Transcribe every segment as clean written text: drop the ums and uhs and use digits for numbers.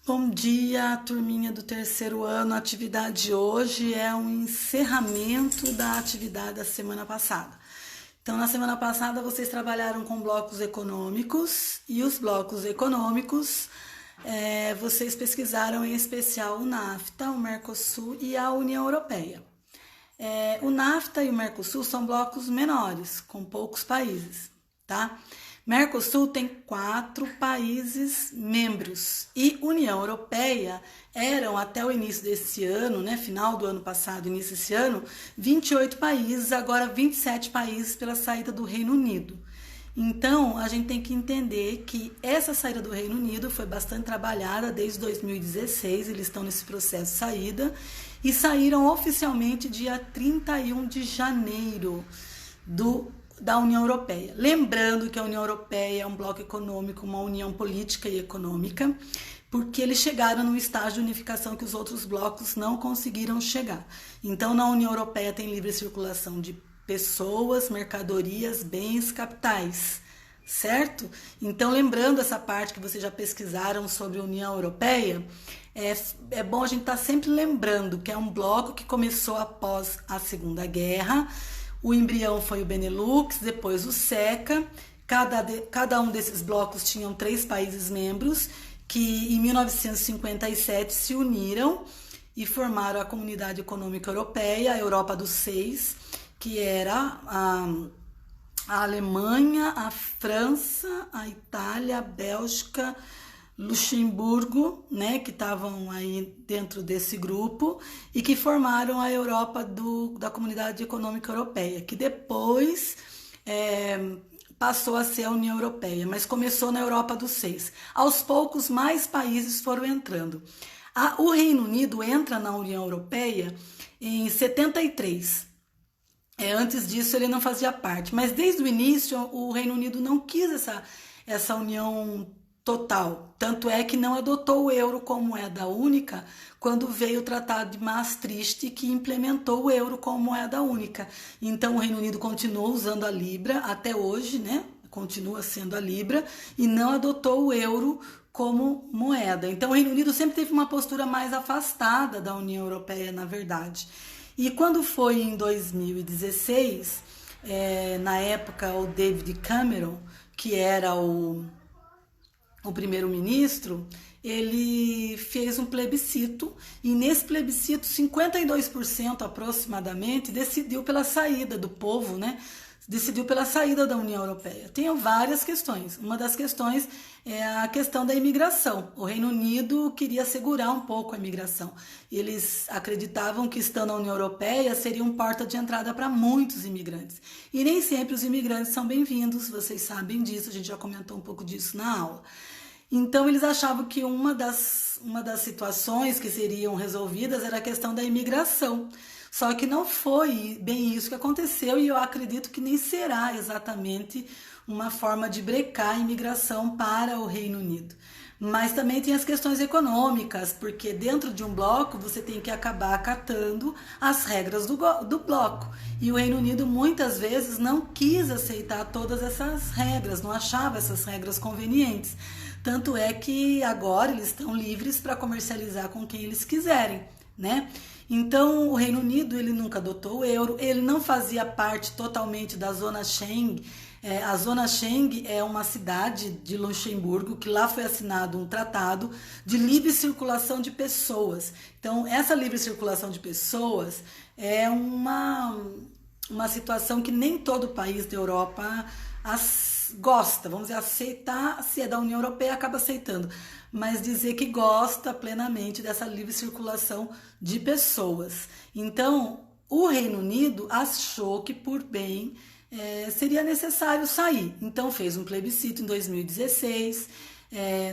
Bom dia, turminha do terceiro ano. A atividade de hoje é um encerramento da atividade da semana passada. Então, na semana passada, vocês trabalharam com blocos econômicos e os blocos econômicos, vocês pesquisaram em especial o NAFTA, o Mercosul e a União Europeia. O NAFTA e o Mercosul são blocos menores, com poucos países, tá? Mercosul tem 4 países membros e União Europeia eram até o início desse ano, né, final do ano passado, início desse ano, 28 países, agora 27 países pela saída do Reino Unido. Então, a gente tem que entender que essa saída do Reino Unido foi bastante trabalhada desde 2016, eles estão nesse processo de saída e saíram oficialmente dia 31 de janeiro da União Europeia. Lembrando que a União Europeia é um bloco econômico, uma união política e econômica, porque eles chegaram num estágio de unificação que os outros blocos não conseguiram chegar. Então, na União Europeia tem livre circulação de pessoas, mercadorias, bens, capitais, certo? Então, lembrando essa parte que vocês já pesquisaram sobre a União Europeia, é bom a gente estar sempre lembrando que é um bloco que começou após a Segunda Guerra. O embrião foi o Benelux, depois o SECA. Cada um desses blocos tinham 3 países membros que em 1957 se uniram e formaram a Comunidade Econômica Europeia, a Europa dos 6, que era a Alemanha, a França, a Itália, a Bélgica, Luxemburgo, né, que estavam aí dentro desse grupo e que formaram a Europa da Comunidade Econômica Europeia, que depois passou a ser a União Europeia, mas começou na Europa dos 6. Aos poucos, mais países foram entrando. O Reino Unido entra na União Europeia em 73. Antes disso, ele não fazia parte, mas desde o início, o Reino Unido não quis essa união total, tanto é que não adotou o euro como moeda única quando veio o Tratado de Maastricht, que implementou o euro como moeda única. Então o Reino Unido continuou usando a libra até hoje, né? Continua sendo a libra e não adotou o euro como moeda. Então o Reino Unido sempre teve uma postura mais afastada da União Europeia, na verdade. E quando foi em 2016, na época o David Cameron, que era o primeiro-ministro, ele fez um plebiscito e nesse plebiscito 52% aproximadamente decidiu pela saída do povo, né? Decidiu pela saída da União Europeia. Tem várias questões. Uma das questões é a questão da imigração. O Reino Unido queria segurar um pouco a imigração. Eles acreditavam que estando na União Europeia seria um porta de entrada para muitos imigrantes. E nem sempre os imigrantes são bem-vindos, vocês sabem disso, a gente já comentou um pouco disso na aula. Então eles achavam que uma das situações que seriam resolvidas era a questão da imigração. Só que não foi bem isso que aconteceu e eu acredito que nem será exatamente uma forma de brecar a imigração para o Reino Unido. Mas também tem as questões econômicas, porque dentro de um bloco você tem que acabar acatando as regras do bloco. E o Reino Unido muitas vezes não quis aceitar todas essas regras, não achava essas regras convenientes. Tanto é que agora eles estão livres para comercializar com quem eles quiserem, né? Então, o Reino Unido ele nunca adotou o euro, ele não fazia parte totalmente da zona Schengen. A zona Schengen é uma cidade de Luxemburgo, que lá foi assinado um tratado de livre circulação de pessoas. Então, essa livre circulação de pessoas é uma situação que nem todo país da Europa gosta, vamos dizer, aceitar, se é da União Europeia, acaba aceitando, mas dizer que gosta plenamente dessa livre circulação de pessoas. Então, o Reino Unido achou que, por bem, seria necessário sair. Então, fez um plebiscito em 2016,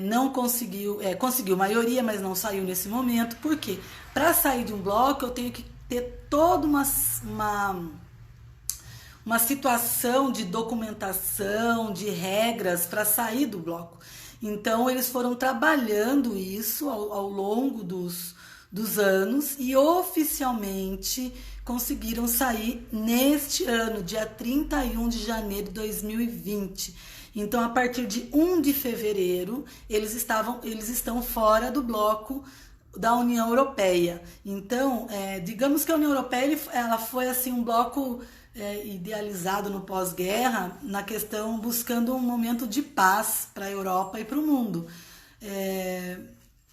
não conseguiu maioria, mas não saiu nesse momento. Por quê? Para sair de um bloco, eu tenho que ter toda uma situação de documentação, de regras para sair do bloco. Então, eles foram trabalhando isso ao longo dos anos e oficialmente conseguiram sair neste ano, dia 31 de janeiro de 2020. Então, a partir de 1 de fevereiro, eles estão fora do bloco da União Europeia. Então, digamos que a União Europeia ela foi assim um bloco idealizado no pós-guerra, na questão buscando um momento de paz para a Europa e para o mundo.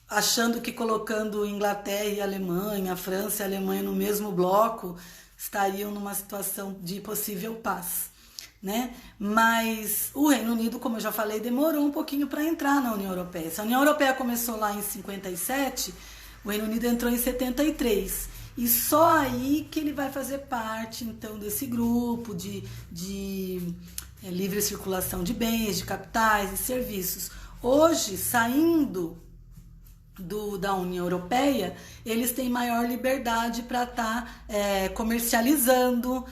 Achando que colocando Inglaterra e Alemanha, França e Alemanha no mesmo bloco, estariam numa situação de possível paz, né? Mas o Reino Unido, como eu já falei, demorou um pouquinho para entrar na União Europeia. Se a União Europeia começou lá em 57, o Reino Unido entrou em 73. E só aí que ele vai fazer parte, então, desse grupo de livre circulação de bens, de capitais e serviços. Hoje, saindo da União Europeia, eles têm maior liberdade para estar comercializando.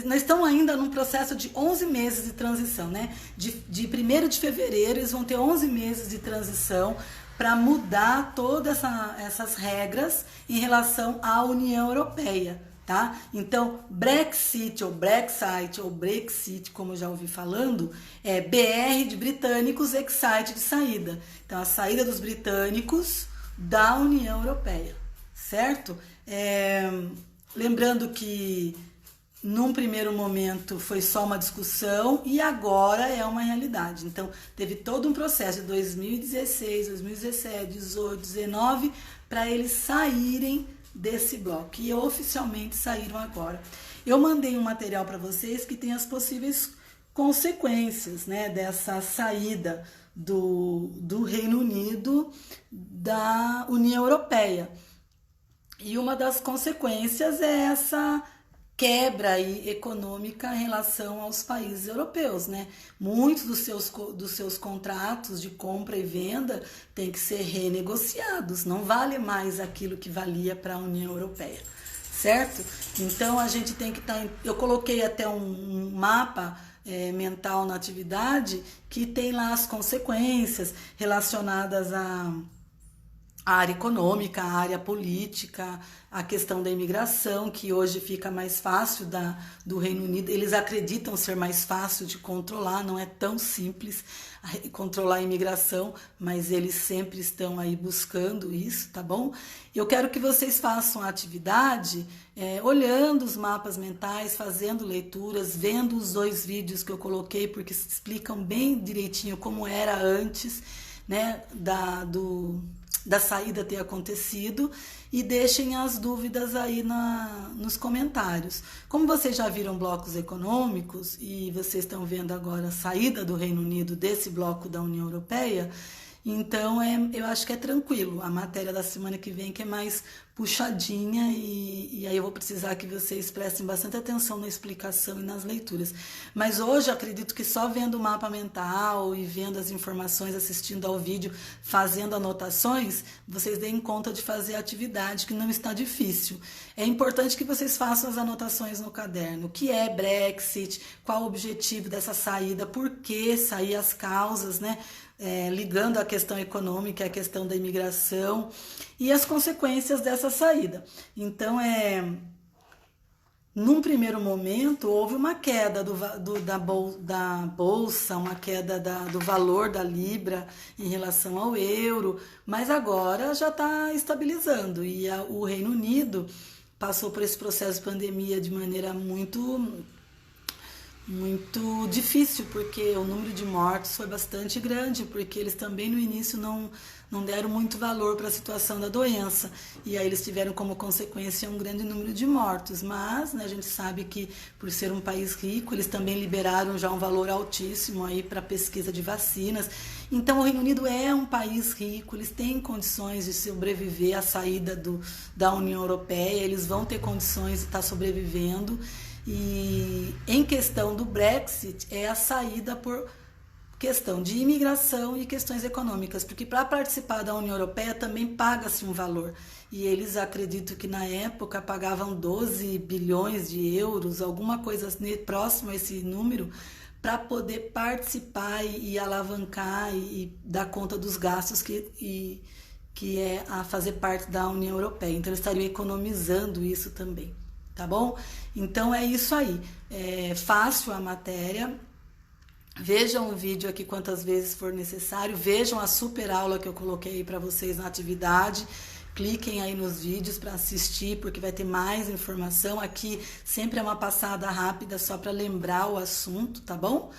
Nós estamos ainda num processo de 11 meses de transição, né? De 1º de fevereiro, eles vão ter 11 meses de transição para mudar todas essas regras em relação à União Europeia. Tá? Então, Brexit ou Brexit ou Brexit, como eu já ouvi falando, é BR de britânicos, Exit de saída. Então, a saída dos britânicos da União Europeia, certo? Lembrando que num primeiro momento foi só uma discussão e agora é uma realidade. Então, teve todo um processo de 2016, 2017, 2018, 2019 para eles saírem desse bloco, e oficialmente saíram agora. Eu mandei um material para vocês que tem as possíveis consequências, né, dessa saída do Reino Unido da União Europeia. E uma das consequências é essa quebra aí econômica em relação aos países europeus, né? Muitos dos seus contratos de compra e venda têm que ser renegociados, não vale mais aquilo que valia para a União Europeia, certo? Então a gente tem que estar... Eu coloquei até um mapa mental na atividade que tem lá as consequências relacionadas à área econômica, a área política, a questão da imigração, que hoje fica mais fácil do Reino Unido. Eles acreditam ser mais fácil de controlar, não é tão simples controlar a imigração, mas eles sempre estão aí buscando isso, tá bom? Eu quero que vocês façam a atividade olhando os mapas mentais, fazendo leituras, vendo os 2 vídeos que eu coloquei, porque explicam bem direitinho como era antes, né, da saída ter acontecido, e deixem as dúvidas aí nos comentários. Como vocês já viram blocos econômicos e vocês estão vendo agora a saída do Reino Unido desse bloco da União Europeia, então eu acho que é tranquilo. A matéria da semana que vem que é mais puxadinha e aí eu vou precisar que vocês prestem bastante atenção na explicação e nas leituras. Mas hoje eu acredito que só vendo o mapa mental e vendo as informações, assistindo ao vídeo, fazendo anotações, vocês deem conta de fazer a atividade, que não está difícil. É importante que vocês façam as anotações no caderno. O que é Brexit? Qual o objetivo dessa saída? Por que sair? As causas, né? Ligando a questão econômica, a questão da imigração e as consequências dessa saída. Então, num primeiro momento, houve uma queda da bolsa, uma queda do valor da libra em relação ao euro, mas agora já está estabilizando e o Reino Unido passou por esse processo de pandemia de maneira muito difícil, porque o número de mortos foi bastante grande, porque eles também no início não deram muito valor para a situação da doença, e aí eles tiveram como consequência um grande número de mortos, mas né, a gente sabe que por ser um país rico, eles também liberaram já um valor altíssimo aí para pesquisa de vacinas. Então o Reino Unido é um país rico, eles têm condições de sobreviver à saída da União Europeia, eles vão ter condições de estar sobrevivendo. E em questão do Brexit é a saída por questão de imigração e questões econômicas, porque para participar da União Europeia também paga-se um valor. E eles acredito que na época pagavam 12 bilhões de euros, alguma coisa próxima a esse número, para poder participar e alavancar e dar conta dos gastos que é a fazer parte da União Europeia. Então eles estariam economizando isso também. Tá bom? Então é isso aí. É fácil a matéria. Vejam o vídeo aqui quantas vezes for necessário, vejam a super aula que eu coloquei aí para vocês na atividade, cliquem aí nos vídeos para assistir, porque vai ter mais informação. Aqui sempre é uma passada rápida só para lembrar o assunto, tá bom?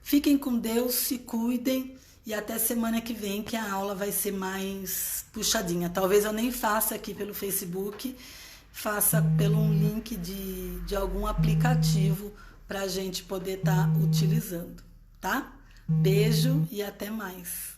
Fiquem com Deus, se cuidem e até semana que vem, que a aula vai ser mais puxadinha. Talvez eu nem faça aqui pelo Facebook, faça pelo um link de algum aplicativo para a gente poder estar utilizando, tá? Beijo e até mais.